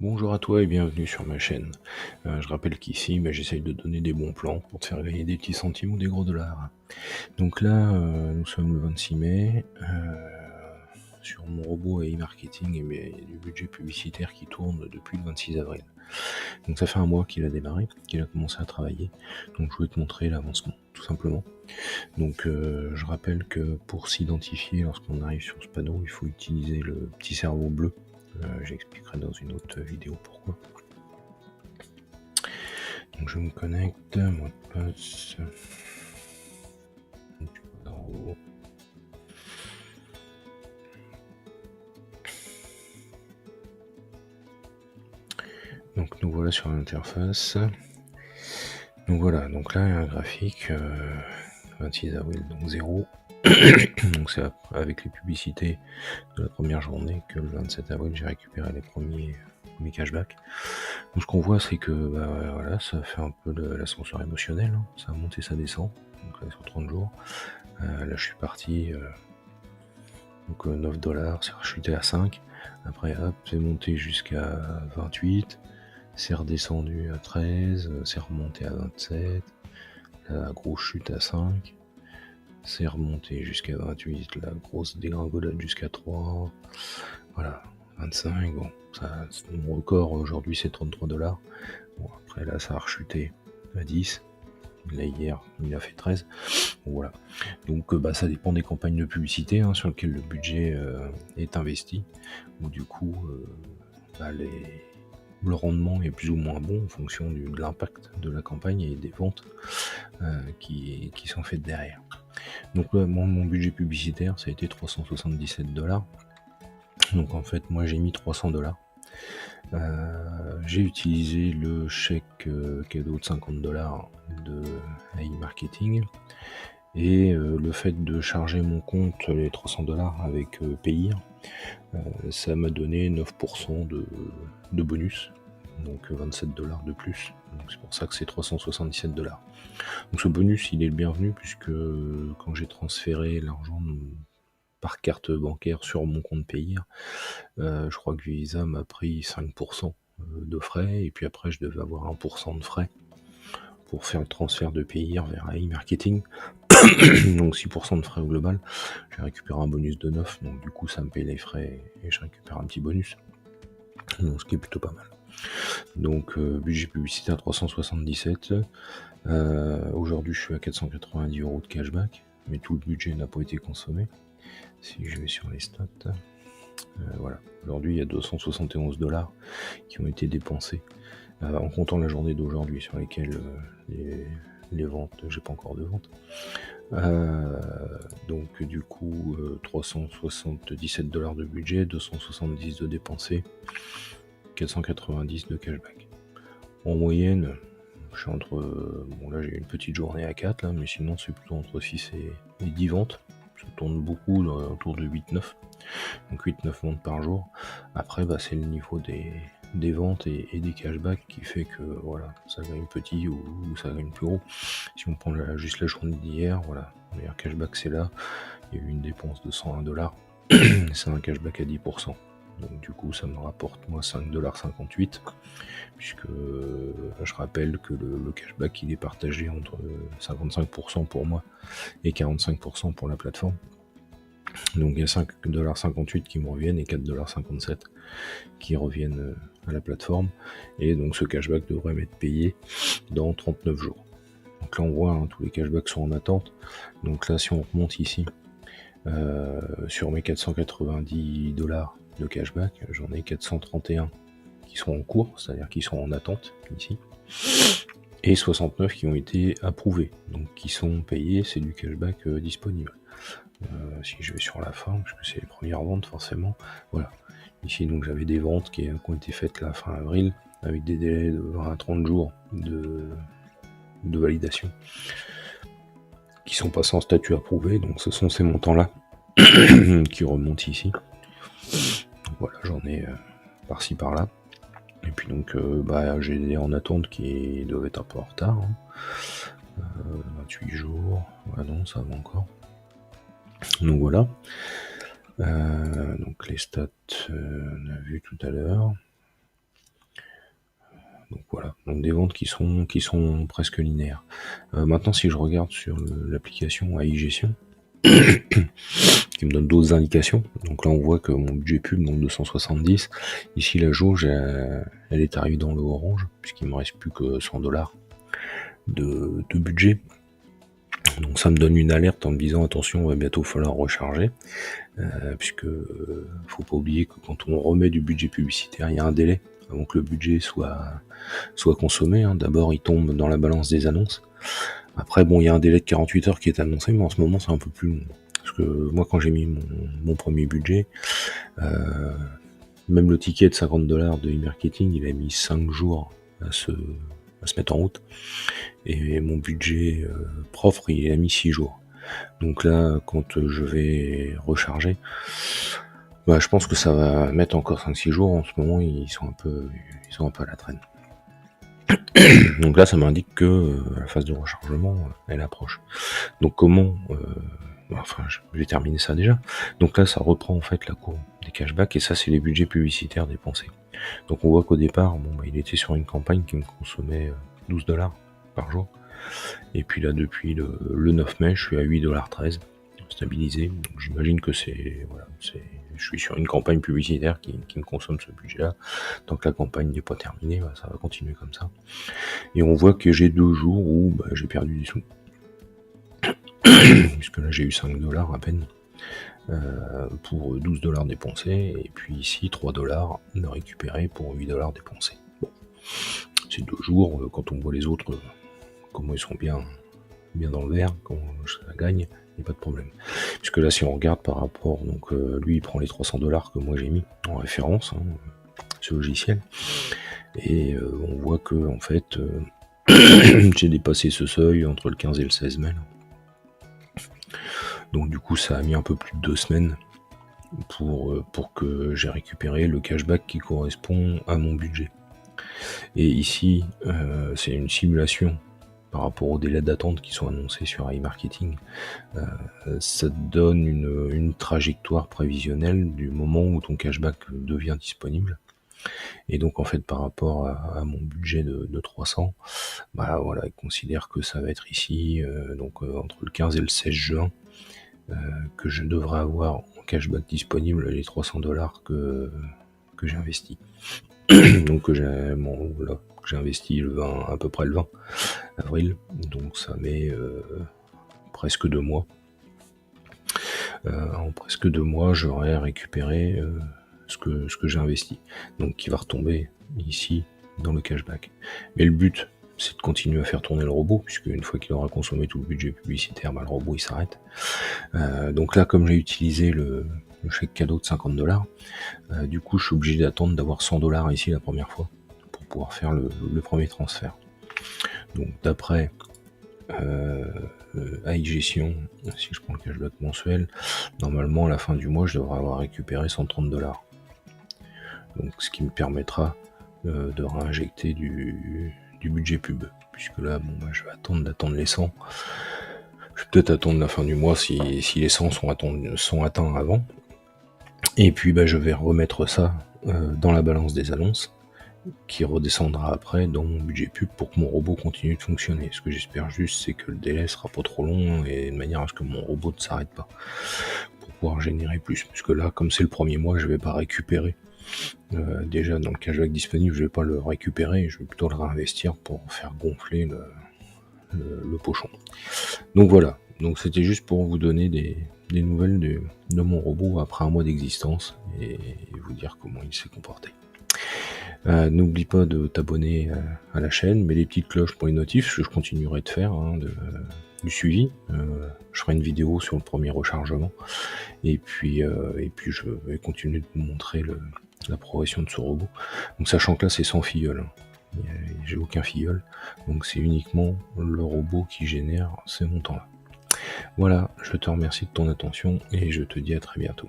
Bonjour à toi et bienvenue sur ma chaîne. Je rappelle qu'ici, j'essaye de donner des bons plans pour te faire gagner des petits centimes ou des gros dollars. Donc là, nous sommes le 26 mai. Sur mon robot AI marketing, il y a du budget publicitaire qui tourne depuis le 26 avril. Donc ça fait un mois qu'il a démarré, qu'il a commencé à travailler. Donc je voulais te montrer l'avancement, tout simplement. Donc je rappelle que pour s'identifier lorsqu'on arrive sur ce panneau, il faut utiliser le petit cerveau bleu. J'expliquerai dans une autre vidéo pourquoi. Donc je me connecte, mot de passe. Donc nous voilà sur l'interface. Donc voilà, donc là il y a un graphique 26 avril, donc 0. Donc c'est avec les publicités de la première journée que le 27 avril j'ai récupéré les premiers cashbacks. Donc ce qu'on voit c'est que voilà, ça fait un peu l'ascenseur émotionnel, hein. Ça monte et ça descend. Donc là sur 30 jours. Là je suis parti. Donc 9 dollars, c'est rechuté à 5. Après hop, c'est monté jusqu'à 28. C'est redescendu à 13. C'est remonté à 27. La grosse chute à 5. C'est remonté jusqu'à 28. La grosse dégringolade jusqu'à 3. Voilà, 25. Bon, ça, mon record aujourd'hui c'est 33 dollars. Bon, après là ça a rechuté à 10. Là hier il a fait 13. Bon, voilà. Donc ça dépend des campagnes de publicité sur lesquelles le budget est investi. Où du coup le rendement est plus ou moins bon en fonction de l'impact de la campagne et des ventes qui sont faites derrière. Donc mon budget publicitaire ça a été 377 dollars. Donc en fait moi j'ai mis 300 dollars. J'ai utilisé le chèque cadeau de 50 dollars de AI Marketing et le fait de charger mon compte les 300 dollars avec Payeer, ça m'a donné 9% de bonus, donc 27 dollars de plus. Donc c'est pour ça que c'est 377 dollars. Donc ce bonus il est le bienvenu puisque quand j'ai transféré l'argent par carte bancaire sur mon compte Payeer, je crois que Visa m'a pris 5% de frais et puis après je devais avoir 1% de frais pour faire le transfert de Payeer vers AI Marketing. Donc 6% de frais au global. J'ai récupéré un bonus de 9, donc du coup ça me paye les frais et je récupère un petit bonus. Donc ce qui est plutôt pas mal. Donc budget publicitaire 377. Aujourd'hui je suis à 490 € de cashback, mais tout le budget n'a pas été consommé. Si je vais sur les stats, voilà. Aujourd'hui il y a 271 dollars qui ont été dépensés en comptant la journée d'aujourd'hui sur lesquelles les ventes, j'ai pas encore de ventes. Donc du coup 377 dollars de budget, 270 de dépensés, 490 de cashback. En moyenne, je suis entre... bon là j'ai une petite journée à 4 là, mais sinon c'est plutôt entre 6 et 10 ventes. Ça tourne beaucoup autour de 8-9. Donc 8-9 ventes par jour. Après c'est le niveau des ventes et des cashbacks qui fait que voilà, ça gagne petit ou ça gagne plus gros. Si on prend juste la journée d'hier, voilà, le meilleur cashback c'est là, il y a eu une dépense de 101 dollars, c'est un cashback à 10%. Donc du coup ça me rapporte moi 5,58 $, puisque je rappelle que le cashback il est partagé entre 55% pour moi et 45% pour la plateforme. Donc il y a 5,58 $ qui me reviennent et 4,57 $ qui reviennent à la plateforme. Et donc ce cashback devrait m'être payé dans 39 jours. Donc là on voit tous les cashbacks sont en attente. Donc là si on remonte ici sur mes 490 dollars de cashback, j'en ai 431 qui sont en cours, c'est-à-dire qui sont en attente ici. Et 69 qui ont été approuvés, donc qui sont payés, c'est du cashback disponible. Si je vais sur la fin, parce que c'est les premières ventes forcément, voilà. Ici donc j'avais des ventes qui ont été faites la fin avril, avec des délais de 20 à 30 jours de validation, qui sont passés en statut approuvé, donc ce sont ces montants-là qui remontent ici. Donc voilà, j'en ai par-ci par-là. Et puis donc j'ai des en attente qui doivent être un peu en retard. 28 jours, voilà, non, ça va encore. Donc voilà. Donc les stats, on a vu tout à l'heure. Donc voilà, donc des ventes qui sont presque linéaires. Maintenant, si je regarde sur l'application AI Gestion, qui me donne d'autres indications. Donc là, on voit que mon budget pub, donc 270. Ici, la jauge, elle est arrivée dans le orange, puisqu'il me reste plus que 100 dollars de budget. Donc ça me donne une alerte en me disant attention, il va bientôt falloir recharger, puisque faut pas oublier que quand on remet du budget publicitaire, il y a un délai avant que le budget soit consommé. D'abord, il tombe dans la balance des annonces. Après, bon, il y a un délai de 48 heures qui est annoncé, mais en ce moment, c'est un peu plus long. Parce que moi, quand j'ai mis mon premier budget, même le ticket de 50 dollars de e-marketing, il a mis 5 jours à se mettre en route. Et mon budget propre, il a mis 6 jours. Donc là, quand je vais recharger, je pense que ça va mettre encore 5-6 jours. En ce moment, ils sont un peu à la traîne. Donc là, ça m'indique que la phase de rechargement, elle approche. Donc comment je vais terminer ça déjà. Donc là, ça reprend en fait la courbe des cashbacks, et ça, c'est les budgets publicitaires dépensés. Donc on voit qu'au départ, il était sur une campagne qui me consommait 12 dollars par jour. Et puis là, depuis le 9 mai, je suis à 8,13 $, stabilisé. Donc j'imagine que je suis sur une campagne publicitaire qui me consomme ce budget-là. Tant que la campagne n'est pas terminée, ça va continuer comme ça. Et on voit que j'ai 2 jours où j'ai perdu des sous. Puisque là, j'ai eu 5 dollars à peine pour 12 dollars dépensés. Et puis ici, 3 dollars de récupérer pour 8 dollars dépensés. Bon, c'est 2 jours. Quand on voit les autres, comment ils sont bien dans le vert, quand ça gagne, il n'y a pas de problème. Puisque là, si on regarde par rapport, donc lui, il prend les 300 dollars que moi j'ai mis en référence, ce logiciel, et on voit que en fait, j'ai dépassé ce seuil entre le 15 et le 16 mai. Donc du coup, ça a mis un peu plus de 2 semaines pour que j'ai récupéré le cashback qui correspond à mon budget. Et ici, c'est une simulation par rapport aux délais d'attente qui sont annoncés sur iMarketing. Ça te donne une trajectoire prévisionnelle du moment où ton cashback devient disponible. Et donc en fait, par rapport à mon budget de 300, il considère que ça va être ici, entre le 15 et le 16 juin, que je devrais avoir en cashback disponible les 300 dollars que j'ai investi. Donc que j'ai investi à peu près le 20 avril, donc ça met presque 2 mois. En presque 2 mois, j'aurais récupéré ce que j'ai investi, donc qui va retomber ici dans le cashback. Mais le but, c'est de continuer à faire tourner le robot, puisque une fois qu'il aura consommé tout le budget publicitaire, le robot il s'arrête. Donc là, comme j'ai utilisé le chèque cadeau de 50 dollars, du coup je suis obligé d'attendre d'avoir 100 dollars ici la première fois pour pouvoir faire le premier transfert. Donc d'après AI Gestion, si je prends le cashback mensuel, normalement à la fin du mois je devrais avoir récupéré 130 dollars. Donc ce qui me permettra de réinjecter du budget pub, puisque là je vais attendre les 100. Je vais peut-être attendre la fin du mois si les 100 sont atteints avant. Et puis je vais remettre ça dans la balance des annonces, qui redescendra après dans mon budget pub pour que mon robot continue de fonctionner. Ce que j'espère juste, c'est que le délai sera pas trop long et de manière à ce que mon robot ne s'arrête pas pour pouvoir générer plus. Puisque là, comme c'est le premier mois, je vais pas récupérer. Déjà dans le cashback disponible, je vais pas le récupérer, je vais plutôt le réinvestir pour faire gonfler le pochon. Donc voilà, donc c'était juste pour vous donner des nouvelles de mon robot après un mois d'existence et vous dire comment il s'est comporté. N'oublie pas de t'abonner à la chaîne, mets les petites cloches pour les notifs, je continuerai de faire du suivi. Je ferai une vidéo sur le premier rechargement et puis je vais continuer de vous montrer la progression de ce robot. Donc sachant que là c'est sans filleul, j'ai aucun filleul, donc c'est uniquement le robot qui génère ces montants là. Voilà, je te remercie de ton attention et je te dis à très bientôt.